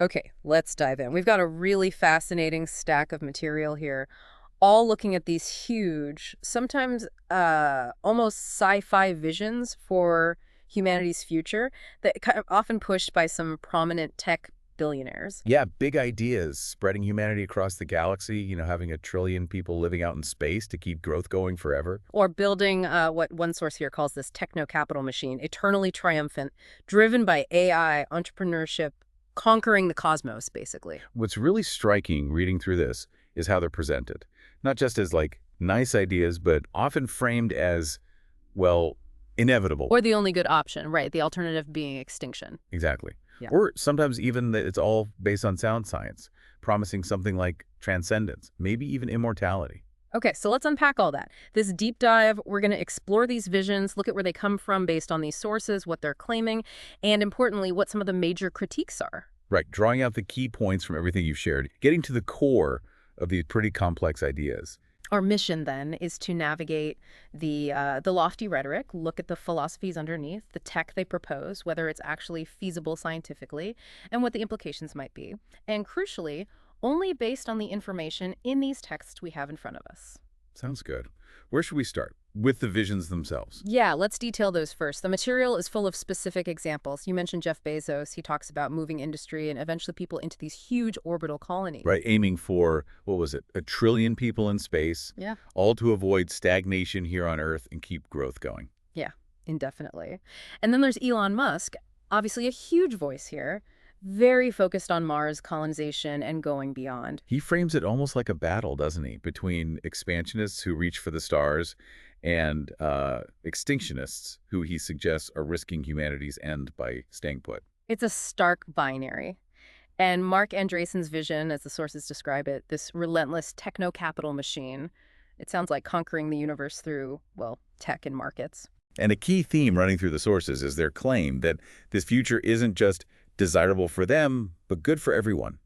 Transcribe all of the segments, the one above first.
Okay, let's dive in. We've got a really fascinating stack of material here, all looking at these huge, sometimes almost sci-fi visions for humanity's future that kind of often pushed by some prominent tech billionaires. Yeah, big ideas, spreading humanity across the galaxy, having 1 trillion people living out in space to keep growth going forever. Or building what one source here calls this techno-capital machine, eternally triumphant, driven by AI, entrepreneurship, conquering the cosmos, basically. What's really striking reading through this is how they're presented. Not just as nice ideas, but often framed as, well, inevitable. Or the only good option, right? The alternative being extinction. Exactly. Yeah. Or sometimes even that it's all based on sound science, promising something like transcendence, maybe even immortality. Okay, so let's unpack all that. This deep dive, we're going to explore these visions, look at where they come from based on these sources, what they're claiming, and importantly, what some of the major critiques are. Right, drawing out the key points from everything you've shared, getting to the core of these pretty complex ideas. Our mission, then, is to navigate the lofty rhetoric, look at the philosophies underneath, the tech they propose, whether it's actually feasible scientifically, and what the implications might be. And crucially, only based on the information in these texts we have in front of us. Sounds good. Where should we start? With the visions themselves. Yeah, let's detail those first. The material is full of specific examples. You mentioned Jeff Bezos. He talks about moving industry and eventually people into these huge orbital colonies. Right, aiming for, what was it, 1 trillion people in space, Yeah. all to avoid stagnation here on Earth and keep growth going. Yeah, indefinitely. And then there's Elon Musk, obviously a huge voice here, very focused on Mars colonization and going beyond. He frames it almost like a battle, doesn't he, between expansionists who reach for the stars and extinctionists who he suggests are risking humanity's end by staying put. It's a stark binary. And Mark Andreessen's vision, as the sources describe it, this relentless techno-capital machine, it sounds like conquering the universe through, well, tech and markets. And a key theme running through the sources is their claim that this future isn't just desirable for them, but good for everyone,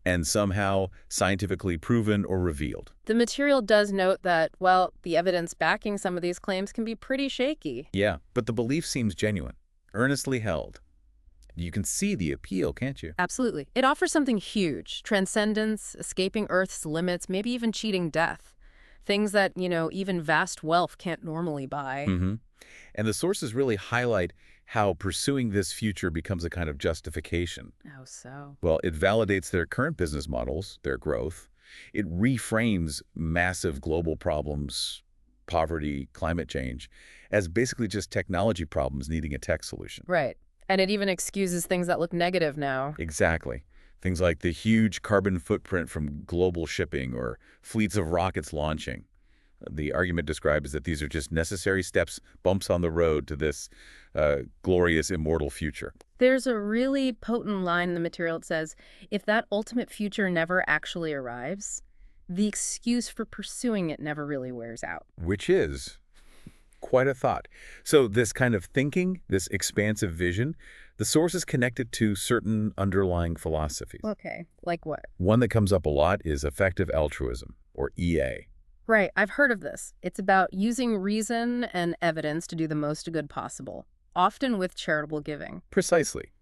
and somehow scientifically proven or revealed. The material does note that, well, the evidence backing some of these claims can be pretty shaky. Yeah, but the belief seems genuine, earnestly held. You can see the appeal, can't you? Absolutely. It offers something huge, transcendence, escaping Earth's limits, maybe even cheating death. Things that, even vast wealth can't normally buy. And the sources really highlight how pursuing this future becomes a kind of justification. Oh, so? Well, it validates their current business models, their growth. It reframes massive global problems, poverty, climate change, as basically just technology problems needing a tech solution. Right. And it even excuses things that look negative now. Exactly. Things like the huge carbon footprint from global shipping or fleets of rockets launching. The argument describes that these are just necessary steps, bumps on the road to this glorious, immortal future. There's a really potent line in the material that says, if that ultimate future never actually arrives, the excuse for pursuing it never really wears out. Which is quite a thought. So this kind of thinking, this expansive vision, the source is connected to certain underlying philosophies. Okay, like what? One that comes up a lot is effective altruism, or EA. Right, I've heard of this. It's about using reason and evidence to do the most good possible, often with charitable giving. Precisely.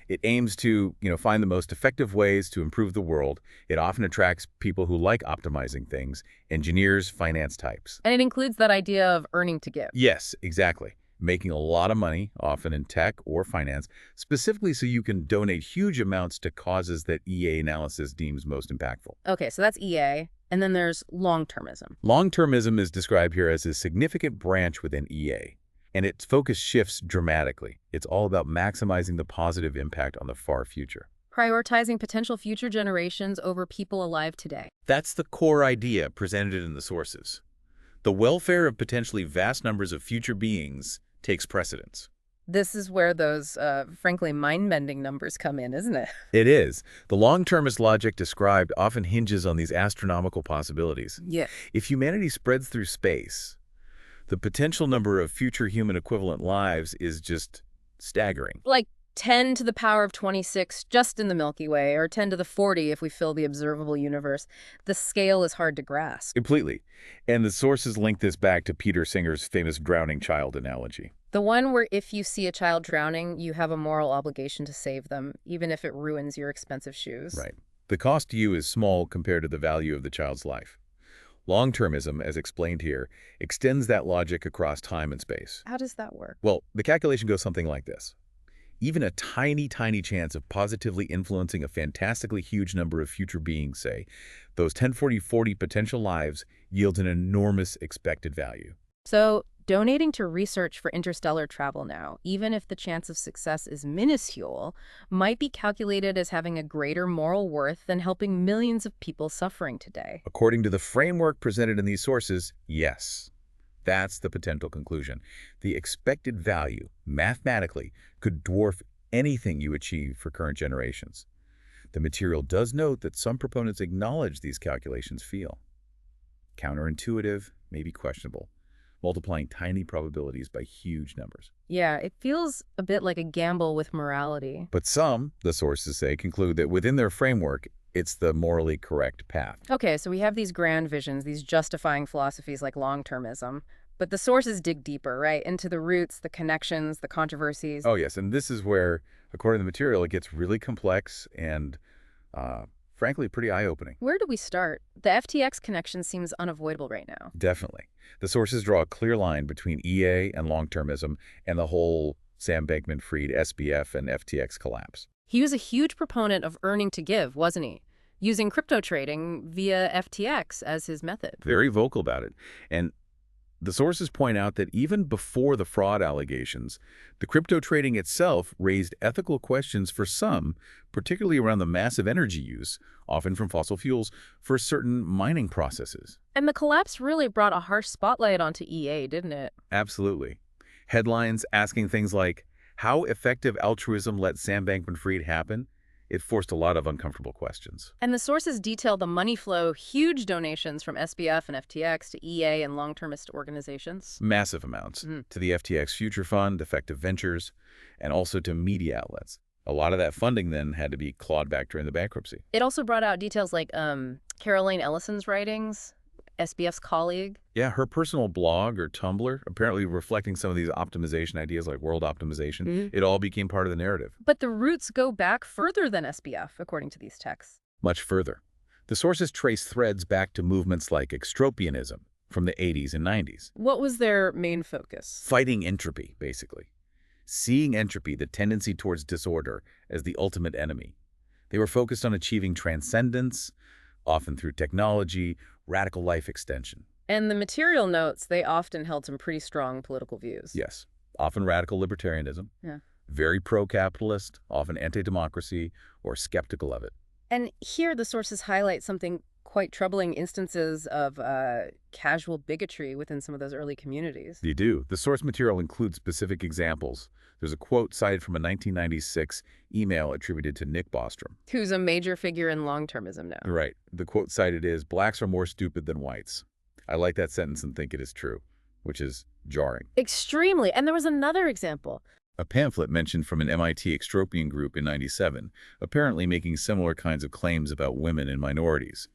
It aims to, find the most effective ways to improve the world. It often attracts people who like optimizing things, engineers, finance types. And it includes that idea of earning to give. Yes, exactly. Making a lot of money, often in tech or finance, specifically so you can donate huge amounts to causes that EA analysis deems most impactful. Okay, so that's EA. And then there's longtermism. Longtermism is described here as a significant branch within EA, and its focus shifts dramatically. It's all about maximizing the positive impact on the far future. Prioritizing potential future generations over people alive today. That's the core idea presented in the sources. The welfare of potentially vast numbers of future beings takes precedence. This is where those, frankly, mind-bending numbers come in, isn't it? It is. The long-termist logic described often hinges on these astronomical possibilities. Yeah. If humanity spreads through space, the potential number of future human equivalent lives is just staggering. Like 10 to the power of 26 just in the Milky Way, or 10 to the 40 if we fill the observable universe. The scale is hard to grasp. Completely. And the sources link this back to Peter Singer's famous drowning child analogy. The one where if you see a child drowning, you have a moral obligation to save them, even if it ruins your expensive shoes. Right. The cost to you is small compared to the value of the child's life. Long-termism, as explained here, extends that logic across time and space. How does that work? Well, the calculation goes something like this. Even a tiny, tiny chance of positively influencing a fantastically huge number of future beings, say, those 1040 potential lives yields an enormous expected value. So, donating to research for interstellar travel now, even if the chance of success is minuscule, might be calculated as having a greater moral worth than helping millions of people suffering today. According to the framework presented in these sources, yes. That's the potential conclusion. The expected value, mathematically, could dwarf anything you achieve for current generations. The material does note that some proponents acknowledge these calculations feel counterintuitive, maybe questionable, multiplying tiny probabilities by huge numbers. Yeah, it feels a bit like a gamble with morality. But some, the sources say, conclude that within their framework, it's the morally correct path. Okay, so we have these grand visions, these justifying philosophies like long-termism, but the sources dig deeper, right, into the roots, the connections, the controversies. Oh, yes, and this is where, according to the material, it gets really complex and, frankly, pretty eye-opening. Where do we start? The FTX connection seems unavoidable right now. Definitely. The sources draw a clear line between EA and long-termism and the whole Sam Bankman-Fried SBF and FTX collapse. He was a huge proponent of earning to give, wasn't he? Using crypto trading via FTX as his method. Very vocal about it. And the sources point out that even before the fraud allegations, the crypto trading itself raised ethical questions for some, particularly around the massive energy use, often from fossil fuels, for certain mining processes. And the collapse really brought a harsh spotlight onto EA, didn't it? Absolutely. Headlines asking things like, how effective altruism let Sam Bankman-Fried happen? It forced a lot of uncomfortable questions. And the sources detail the money flow, huge donations from SBF and FTX to EA and long-termist organizations. Massive amounts. To the FTX Future Fund, Effective Ventures, and also to media outlets. A lot of that funding then had to be clawed back during the bankruptcy. It also brought out details like Caroline Ellison's writings, SBF's colleague. Yeah, her personal blog or Tumblr, apparently reflecting some of these optimization ideas like world optimization, it all became part of the narrative. But the roots go back further than SBF, according to these texts. Much further. The sources trace threads back to movements like extropianism from the 80s and 90s. What was their main focus? Fighting entropy, basically. Seeing entropy, the tendency towards disorder, as the ultimate enemy. They were focused on achieving transcendence, often through technology, radical life extension. And the material notes, they often held some pretty strong political views. Yes, often radical libertarianism. Yeah. Very pro-capitalist, often anti-democracy, or skeptical of it. And here the sources highlight something quite troubling, instances of casual bigotry within some of those early communities. They do. The source material includes specific examples. There's a quote cited from a 1996 email attributed to Nick Bostrom. Who's a major figure in long-termism now. Right. The quote cited is, "Blacks are more stupid than whites." I like that sentence and think it is true, which is jarring. Extremely. And there was another example. A pamphlet mentioned from an MIT extropian group in '97, apparently making similar kinds of claims about women and minorities.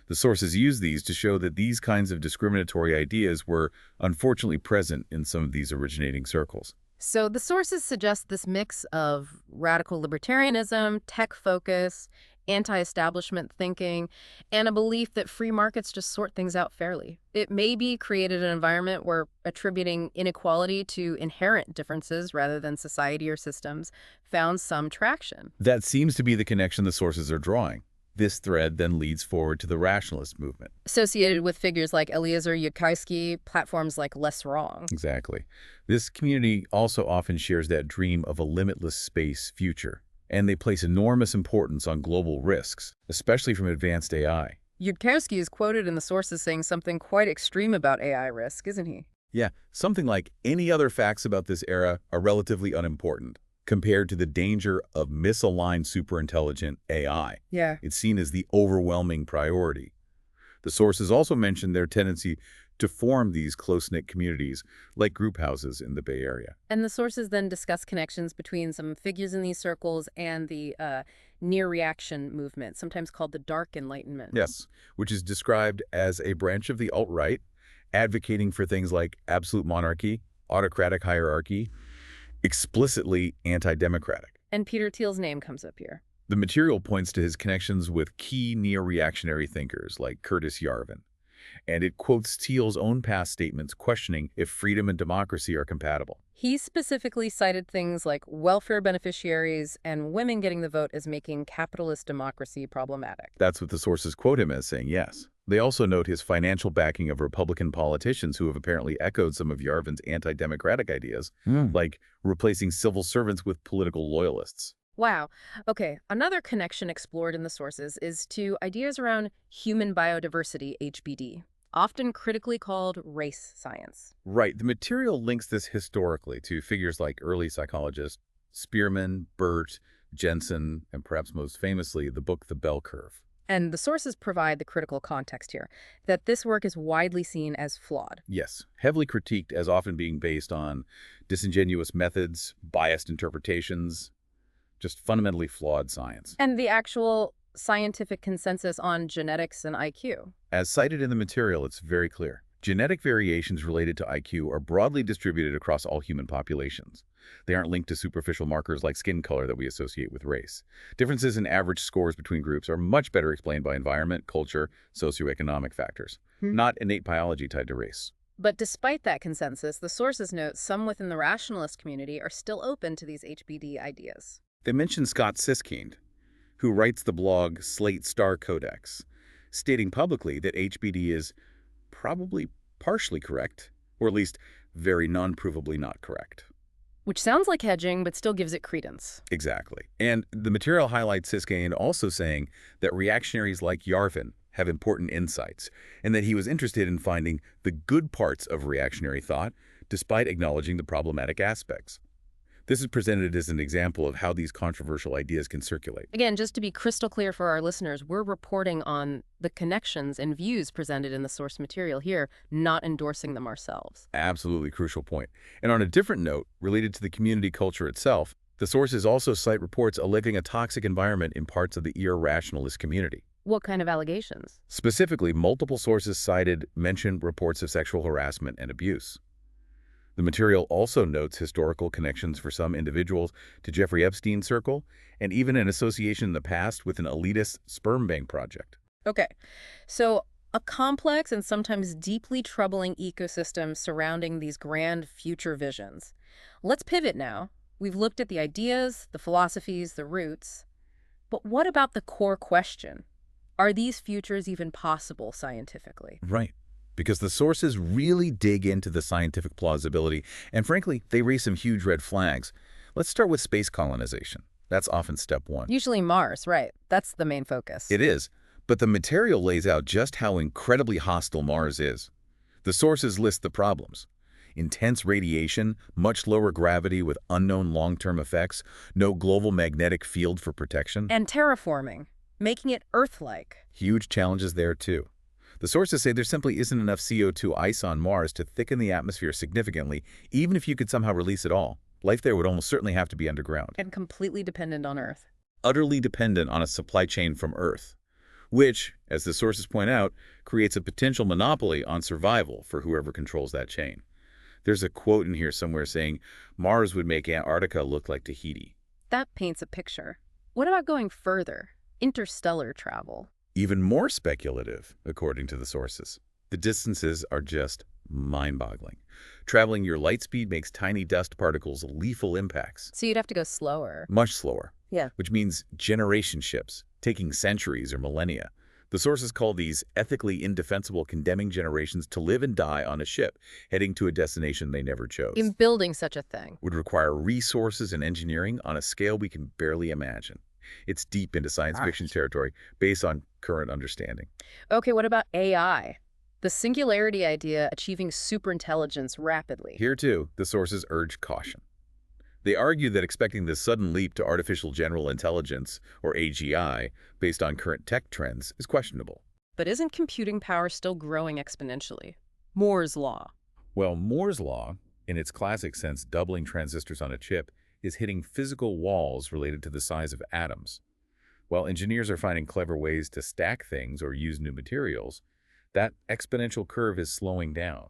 The sources use these to show that these kinds of discriminatory ideas were unfortunately present in some of these originating circles. So the sources suggest this mix of radical libertarianism, tech focus, anti-establishment thinking, and a belief that free markets just sort things out fairly. It maybe created an environment where attributing inequality to inherent differences rather than society or systems found some traction. That seems to be the connection the sources are drawing. This thread then leads forward to the rationalist movement. Associated with figures like Eliezer Yudkowsky, platforms like Less Wrong. Exactly. This community also often shares that dream of a limitless space future, and they place enormous importance on global risks, especially from advanced AI. Yudkowsky is quoted in the sources saying something quite extreme about AI risk, isn't he? Yeah, something like any other facts about this era are relatively unimportant compared to the danger of misaligned superintelligent AI. Yeah. It's seen as the overwhelming priority. The sources also mention their tendency to form these close-knit communities, like group houses in the Bay Area. And the sources then discuss connections between some figures in these circles and the near-reaction movement, sometimes called the Dark Enlightenment. Yes, which is described as a branch of the alt-right, advocating for things like absolute monarchy autocratic hierarchy, explicitly anti-democratic. And Peter Thiel's name comes up here. The material points to his connections with key neo-reactionary thinkers like Curtis Yarvin, and it quotes Thiel's own past statements questioning if freedom and democracy are compatible. He specifically cited things like welfare beneficiaries and women getting the vote as making capitalist democracy problematic. That's what the sources quote him as saying, yes. They also note his financial backing of Republican politicians who have apparently echoed some of Yarvin's anti-democratic ideas, like replacing civil servants with political loyalists. Wow. Okay, another connection explored in the sources is to ideas around human biodiversity, HBD, often critically called race science. Right. The material links this historically to figures like early psychologists Spearman, Burt, Jensen, and perhaps most famously, the book The Bell Curve. And the sources provide the critical context here, that this work is widely seen as flawed. Yes, heavily critiqued as often being based on disingenuous methods, biased interpretations, just fundamentally flawed science. And the actual scientific consensus on genetics and IQ. As cited in the material, it's very clear. Genetic variations related to IQ are broadly distributed across all human populations. They aren't linked to superficial markers like skin color that we associate with race. Differences in average scores between groups are much better explained by environment, culture, socioeconomic factors, not innate biology tied to race. But despite that consensus, the sources note some within the rationalist community are still open to these HBD ideas. They mention Scott Siskind, who writes the blog Slate Star Codex, stating publicly that HBD is probably partially correct, or at least very non-provably not correct. Which sounds like hedging, but still gives it credence. Exactly. And the material highlights Siskind also saying that reactionaries like Yarvin have important insights, and that he was interested in finding the good parts of reactionary thought, despite acknowledging the problematic aspects. This is presented as an example of how these controversial ideas can circulate. Again, just to be crystal clear for our listeners, we're reporting on the connections and views presented in the source material here, not endorsing them ourselves. Absolutely crucial point. And on a different note, related to the community culture itself, the sources also cite reports alleging a toxic environment in parts of the irrationalist community. What kind of allegations? Specifically, multiple sources mentioned reports of sexual harassment and abuse. The material also notes historical connections for some individuals to Jeffrey Epstein's circle, and even an association in the past with an elitist sperm bank project. Okay, so a complex and sometimes deeply troubling ecosystem surrounding these grand future visions. Let's pivot now. We've looked at the ideas, the philosophies, the roots. But what about the core question? Are these futures even possible scientifically? Right. Because the sources really dig into the scientific plausibility, and frankly, they raise some huge red flags. Let's start with space colonization. That's often step one. Usually Mars, right. That's the main focus. It is, but the material lays out just how incredibly hostile Mars is. The sources list the problems. Intense radiation, much lower gravity with unknown long-term effects, no global magnetic field for protection. And terraforming, making it Earth-like. Huge challenges there, too. The sources say there simply isn't enough CO2 ice on Mars to thicken the atmosphere significantly, even if you could somehow release it all. Life there would almost certainly have to be underground. And completely dependent on Earth. Utterly dependent on a supply chain from Earth, which, as the sources point out, creates a potential monopoly on survival for whoever controls that chain. There's a quote in here somewhere saying, Mars would make Antarctica look like Tahiti. That paints a picture. What about going further? Interstellar travel. Even more speculative, according to the sources. The distances are just mind-boggling. Traveling your light speed makes tiny dust particles lethal impacts. So you'd have to go slower. Much slower. Yeah. Which means generation ships, taking centuries or millennia. The sources call these ethically indefensible, condemning generations to live and die on a ship, heading to a destination they never chose. In building such a thing. Would require resources and engineering on a scale we can barely imagine. It's deep into science fiction territory based on current understanding. Okay, what about AI? The singularity idea achieving superintelligence rapidly. Here, too, the sources urge caution. They argue that expecting this sudden leap to artificial general intelligence, or AGI, based on current tech trends is questionable. But isn't computing power still growing exponentially? Moore's law. Well, Moore's law, in its classic sense doubling transistors on a chip, is hitting physical walls related to the size of atoms. While engineers are finding clever ways to stack things or use new materials, that exponential curve is slowing down.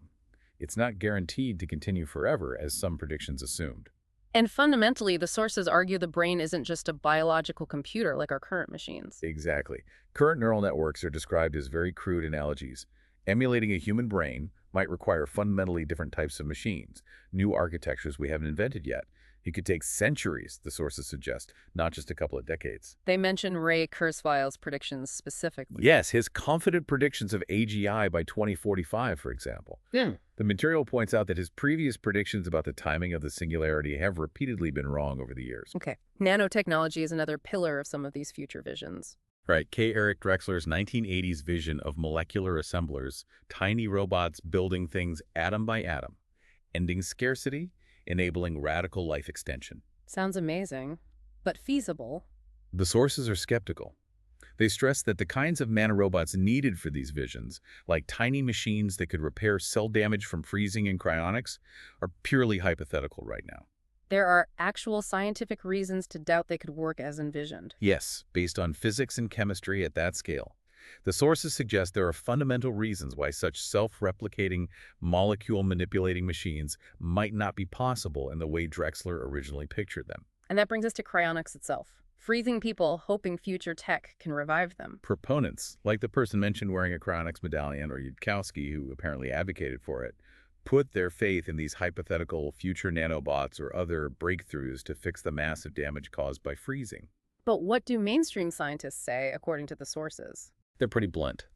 It's not guaranteed to continue forever, as some predictions assumed. And fundamentally, the sources argue the brain isn't just a biological computer like our current machines. Exactly. Current neural networks are described as very crude analogies. Emulating a human brain might require fundamentally different types of machines, new architectures we haven't invented yet. It could take centuries, the sources suggest, not just a couple of decades. They mention Ray Kurzweil's predictions specifically. Yes, his confident predictions of AGI by 2045, for example. Yeah. The material points out that his previous predictions about the timing of the singularity have repeatedly been wrong over the years. Okay. Nanotechnology is another pillar of some of these future visions. Right, K. Eric Drexler's 1980s vision of molecular assemblers, tiny robots building things atom by atom, ending scarcity, enabling radical life extension. Sounds amazing, but feasible. The sources are skeptical. They stress that the kinds of nanorobots needed for these visions, like tiny machines that could repair cell damage from freezing in cryonics, are purely hypothetical right now. There are actual scientific reasons to doubt they could work as envisioned. Yes, based on physics and chemistry at that scale. The sources suggest there are fundamental reasons why such self-replicating, molecule-manipulating machines might not be possible in the way Drexler originally pictured them. And that brings us to cryonics itself. Freezing people, hoping future tech can revive them. Proponents, like the person mentioned wearing a cryonics medallion or Yudkowsky, who apparently advocated for it, put their faith in these hypothetical future nanobots or other breakthroughs to fix the massive damage caused by freezing. But what do mainstream scientists say, according to the sources? They're pretty blunt.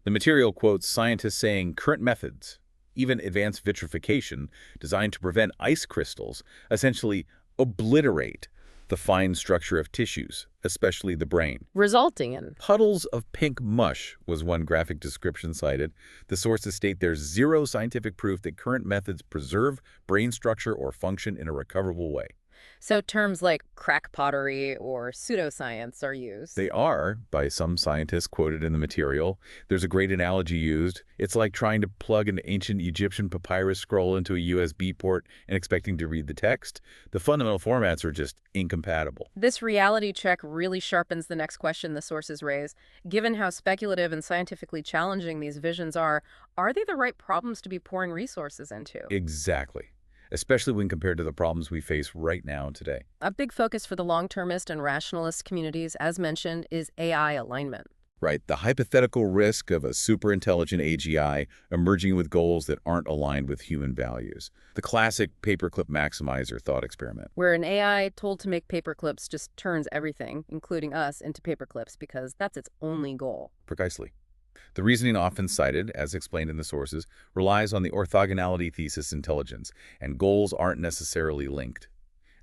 The material quotes scientists saying current methods, even advanced vitrification, designed to prevent ice crystals, essentially obliterate the fine structure of tissues, especially the brain. Resulting in Puddles of pink mush was one graphic description cited. The sources state there's zero scientific proof that current methods preserve brain structure or function in a recoverable way. So terms like crack pottery or pseudoscience are used. They are, by some scientists quoted in the material. There's a great analogy used. It's like trying to plug an ancient Egyptian papyrus scroll into a USB port and expecting to read the text. The fundamental formats are just incompatible. This reality check really sharpens the next question the sources raise. Given how speculative and scientifically challenging these visions are they the right problems to be pouring resources into? Exactly. Especially when compared to the problems we face right now and today. A big focus for the long-termist and rationalist communities, as mentioned, is AI alignment. Right, the hypothetical risk of a superintelligent AGI emerging with goals that aren't aligned with human values. The classic paperclip maximizer thought experiment. Where an AI told to make paperclips just turns everything, including us, into paperclips because that's its only goal. Precisely. The reasoning often cited, as explained in the sources, relies on the orthogonality thesis intelligence, and goals aren't necessarily linked.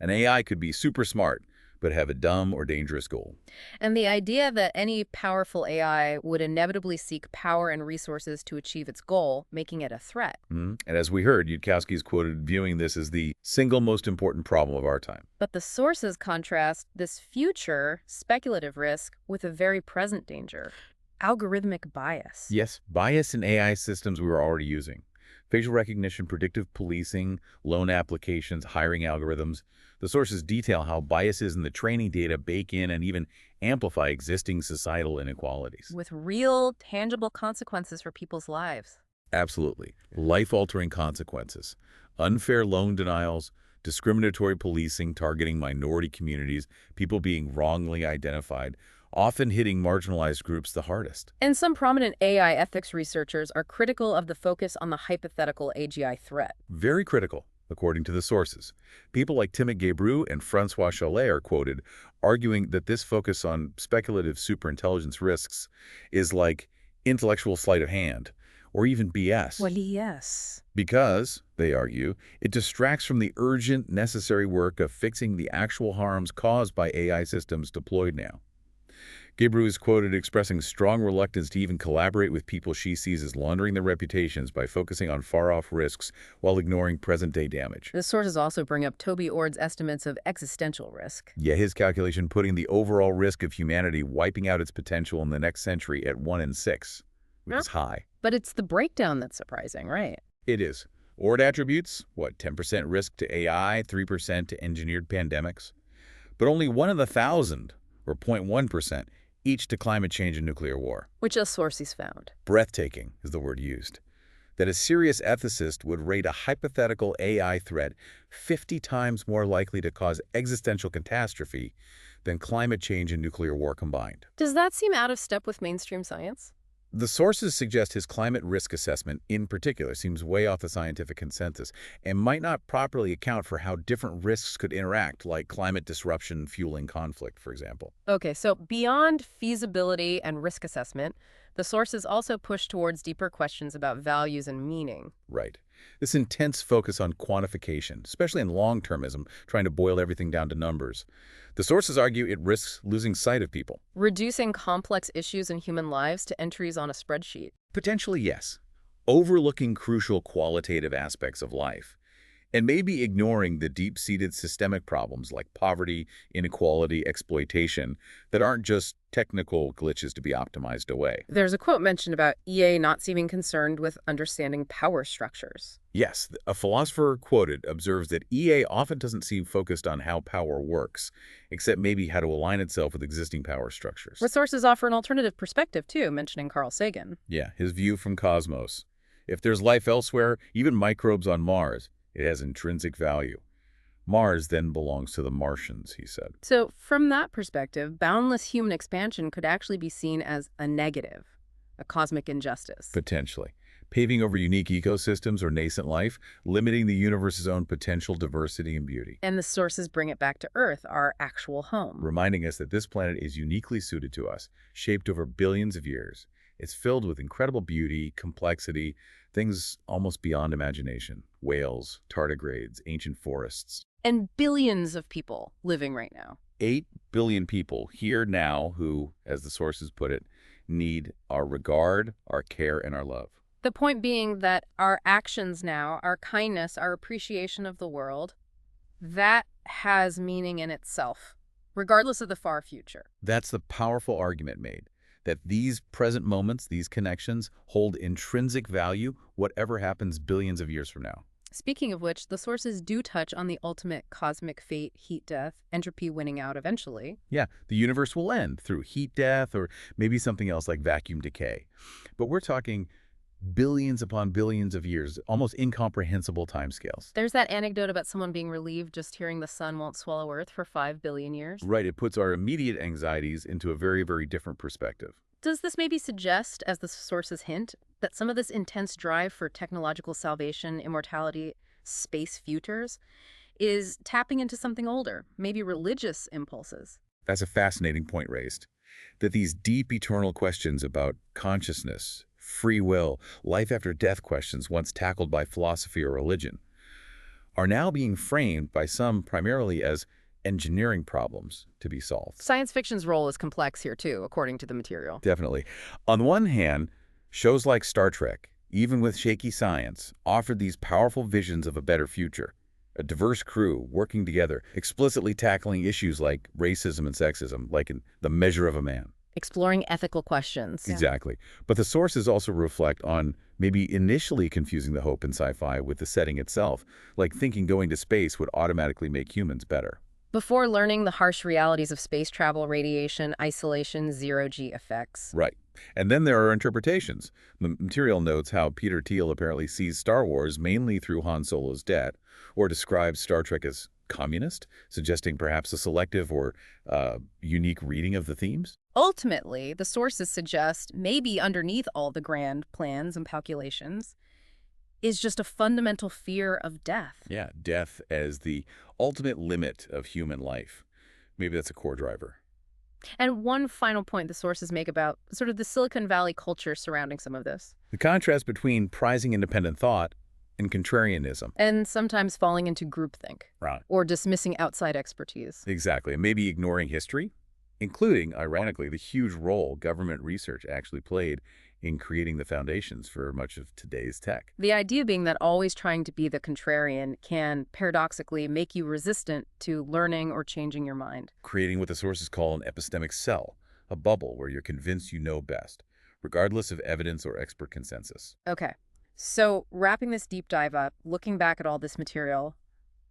An AI could be super smart, but have a dumb or dangerous goal. And the idea that any powerful AI would inevitably seek power and resources to achieve its goal, making it a threat. And as we heard, Yudkowsky is quoted viewing this as the single most important problem of our time. But the sources contrast this future, speculative risk with a very present danger. Algorithmic bias. Yes, bias in AI systems we were already using. Facial recognition, predictive policing, loan applications, hiring algorithms. The sources detail how biases in the training data bake in and even amplify existing societal inequalities. With real, tangible consequences for people's lives. Absolutely. Life-altering consequences. Unfair loan denials, discriminatory policing targeting minority communities, people being wrongly identified, often hitting marginalized groups the hardest. And some prominent AI ethics researchers are critical of the focus on the hypothetical AGI threat. Very critical, according to the sources. People like Timothy Gebru and Francois Chollet are quoted, arguing that this focus on speculative superintelligence risks is like intellectual sleight of hand, or even BS. Well, yes. Because, they argue, it distracts from the urgent, necessary work of fixing the actual harms caused by AI systems deployed now. Gebru is quoted expressing strong reluctance to even collaborate with people she sees as laundering their reputations by focusing on far-off risks while ignoring present-day damage. The sources also bring up Toby Ord's estimates of existential risk. Yeah, his calculation putting the overall risk of humanity wiping out its potential in the next century at 1 in 6, which is high. But it's the breakdown that's surprising, right? It is. Ord attributes, 10% risk to AI, 3% to engineered pandemics. But only 1 in 1,000, or 0.1%, each to climate change and nuclear war. Which a sources found. Breathtaking is the word used. that a serious ethicist would rate a hypothetical AI threat 50 times more likely to cause existential catastrophe than climate change and nuclear war combined. Does that seem out of step with mainstream science? The sources suggest his climate risk assessment, in particular, seems way off the scientific consensus and might not properly account for how different risks could interact, like climate disruption fueling conflict, for example. Okay, so beyond feasibility and risk assessment, the sources also push towards deeper questions about values and meaning. Right. This intense focus on quantification, especially in long-termism, trying to boil everything down to numbers. The sources argue it risks losing sight of people. Reducing complex issues in human lives to entries on a spreadsheet. Potentially, yes. Overlooking crucial qualitative aspects of life. And maybe ignoring the deep-seated systemic problems like poverty, inequality, exploitation that aren't just technical glitches to be optimized away. There's a quote mentioned about EA not seeming concerned with understanding power structures. Yes, a philosopher quoted observes that EA often doesn't seem focused on how power works, except maybe how to align itself with existing power structures. But sources offer an alternative perspective, too, mentioning Carl Sagan. Yeah, his view from Cosmos. If there's life elsewhere, even microbes on Mars, it has intrinsic value. Mars then belongs to the Martians, he said. So from that perspective, boundless human expansion could actually be seen as a negative, a cosmic injustice. Potentially. Paving over unique ecosystems or nascent life, limiting the universe's own potential diversity and beauty. And the sources bring it back to Earth, our actual home. Reminding us that this planet is uniquely suited to us, shaped over billions of years. It's filled with incredible beauty, complexity, things almost beyond imagination. Whales, tardigrades, ancient forests. And billions of people living right now. 8 billion people here now who, as the sources put it, need our regard, our care, and our love. The point being that our actions now, our kindness, our appreciation of the world, that has meaning in itself, regardless of the far future. That's the powerful argument made, that these present moments, these connections, hold intrinsic value, whatever happens billions of years from now. Speaking of which, the sources do touch on the ultimate cosmic fate, heat death, entropy winning out eventually. Yeah, the universe will end through heat death or maybe something else like vacuum decay. But we're talking billions upon billions of years, almost incomprehensible timescales. There's that anecdote about someone being relieved just hearing the sun won't swallow Earth for 5 billion years. Right, it puts our immediate anxieties into a very, very different perspective. Does this maybe suggest, as the sources hint, that some of this intense drive for technological salvation, immortality, space futures, is tapping into something older, maybe religious impulses? That's a fascinating point raised, that these deep eternal questions about consciousness, free will, life after death questions once tackled by philosophy or religion, are now being framed by some primarily as engineering problems to be solved. Science fiction's role is complex here too, according to the material. Definitely. On one hand, shows like Star Trek, even with shaky science, offered these powerful visions of a better future. A diverse crew working together, explicitly tackling issues like racism and sexism, like in The Measure of a Man. Exploring ethical questions. Yeah. Exactly. But the sources also reflect on maybe initially confusing the hope in sci-fi with the setting itself, like thinking going to space would automatically make humans better. Before learning the harsh realities of space travel, radiation, isolation, zero-G effects. Right. And then there are interpretations. The material notes how Peter Thiel apparently sees Star Wars mainly through Han Solo's death, or describes Star Trek as communist, suggesting perhaps a selective or unique reading of the themes. Ultimately, the sources suggest maybe underneath all the grand plans and calculations is just a fundamental fear of death. Yeah, death as the ultimate limit of human life. Maybe that's a core driver. And one final point the sources make about sort of the Silicon Valley culture surrounding some of this. The contrast between prizing independent thought and contrarianism. And sometimes falling into groupthink. Right. Or dismissing outside expertise. Exactly. And maybe ignoring history, including, ironically, the huge role government research actually played in creating the foundations for much of today's tech. The idea being that always trying to be the contrarian can paradoxically make you resistant to learning or changing your mind. Creating what the sources call an epistemic cell, a bubble where you're convinced you know best, regardless of evidence or expert consensus. Okay, so wrapping this deep dive up, looking back at all this material,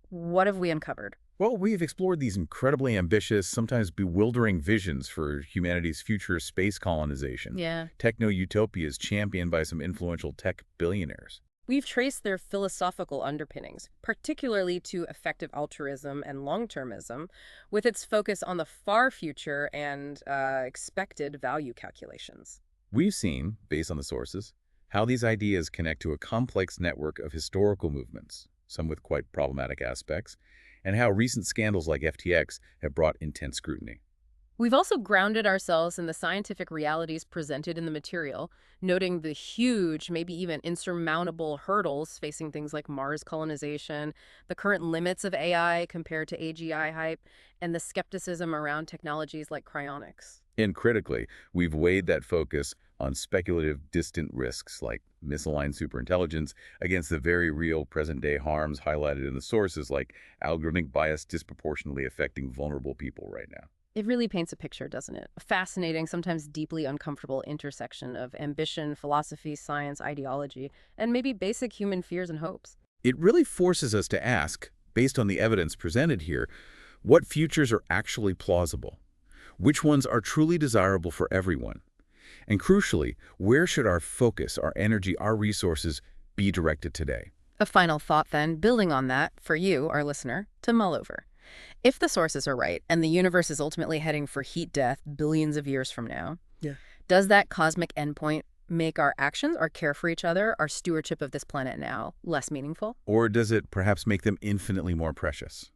what have we uncovered? Well, we've explored these incredibly ambitious, sometimes bewildering visions for humanity's future space colonization. Yeah. Techno-utopias championed by some influential tech billionaires. We've traced their philosophical underpinnings, particularly to effective altruism and long-termism, with its focus on the far future and expected value calculations. We've seen, based on the sources, how these ideas connect to a complex network of historical movements, some with quite problematic aspects, and how recent scandals like FTX have brought intense scrutiny. We've also grounded ourselves in the scientific realities presented in the material, noting the huge, maybe even insurmountable hurdles facing things like Mars colonization, the current limits of AI compared to AGI hype, and the skepticism around technologies like cryonics. And critically, we've weighed that focus on speculative, distant risks like misaligned superintelligence against the very real present-day harms highlighted in the sources like algorithmic bias disproportionately affecting vulnerable people right now. It really paints a picture, doesn't it? A fascinating, sometimes deeply uncomfortable intersection of ambition, philosophy, science, ideology, and maybe basic human fears and hopes. It really forces us to ask, based on the evidence presented here, what futures are actually plausible? Which ones are truly desirable for everyone? And crucially, where should our focus, our energy, our resources be directed today? A final thought then, building on that, for you, our listener, to mull over. If the sources are right, and the universe is ultimately heading for heat death billions of years from now, Yeah. does that cosmic endpoint make our actions, our care for each other, our stewardship of this planet now, less meaningful? Or does it perhaps make them infinitely more precious?